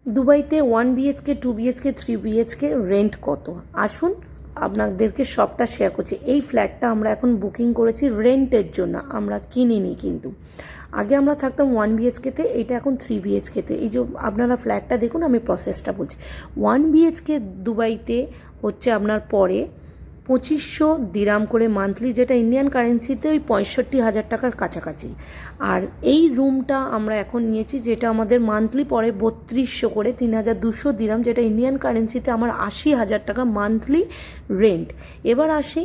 দুবাইতে 1 BHK 2 BHK 3 BHK rent কত, আসুন আপনাদেরকে সবটা শেয়ার করছি। এই ফ্ল্যাটটা আমরা এখন বুকিং করেছি রেন্টের জন্য, আমরা কিনিনি। কিন্তু আগে আমরা থাকতাম 1 BHK-তে, এটা এখন 3 BHK-তে। এই যে আপনারা ফ্ল্যাটটা দেখুন, আমি প্রসেসটা বলছি। 1 BHK দুবাইতে হচ্ছে আপনার পরে 2500 দিরাম করে মান্থলি, যেটা ইন্ডিয়ান কারেন্সিতে ওই 65,000 টাকার কাছাকাছি। আর এই রুমটা আমরা এখন নিয়েছি, যেটা আমাদের মান্থলি পড়ে 3200 করে, 3200 দিরাম, যেটা ইন্ডিয়ান কারেন্সিতে আমার 80,000 টাকা মান্থলি রেন্ট। এবার আসি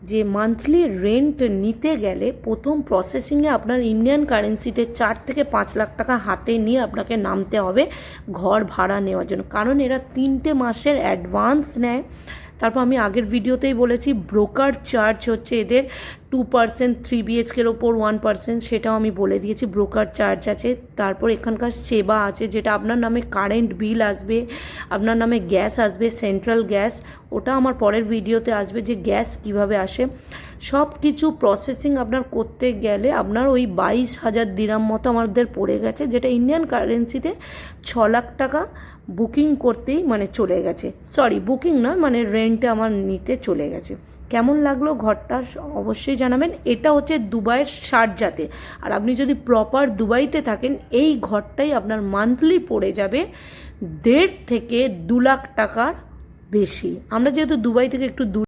যে মান্থলি রেন্ট নিতে গেলে প্রথম প্রসেসিংয়ে আপনার ইন্ডিয়ান কারেন্সিতে 4 থেকে 5 লাখ টাকা হাতে নিয়ে আপনাকে নামতে হবে ঘর ভাড়া নেওয়ার জন্য, কারণ এরা 3টে মাসের অ্যাডভান্স নেয়। তারপর আমি আগের ভিডিওতেই বলেছি ব্রোকার চার্জ হচ্ছে এদের 2%, 3 BHK-র ওপর 1%, সেটাও আমি বলে দিয়েছি। ব্রোকার চার্জ আছে। তারপর এখানকার সেবা আছে, যেটা আপনার নামে কারেন্ট বিল আসবে, আপনার নামে গ্যাস আসবে, সেন্ট্রাল গ্যাস, ওটা আমার পরের ভিডিওতে আসবে যে গ্যাস কিভাবে আসে। সব কিছু প্রসেসিং আপনার করতে গেলে আপনার ওই 22,000 দিরাম মতো আমাদের পড়ে গেছে, যেটা ইন্ডিয়ান কারেন্সিতে 6 লাখ টাকা বুকিং করতেই মানে চলে গেছে। সরি, বুকিং নয়, মানে রেন্টে আমার নিতে চলে গেছে। কেমন লাগলো ঘরটা অবশ্যই জানাবেন। এটা হচ্ছে দুবাইয়ের শারজাতে। আর আপনি যদি প্রপার দুবাইতে থাকেন, এই ঘরটাই আপনার মান্থলি পড়ে যাবে 1.5 থেকে 2 লাখ টাকার বেশি। আমরা যেহেতু দুবাই থেকে একটু দূর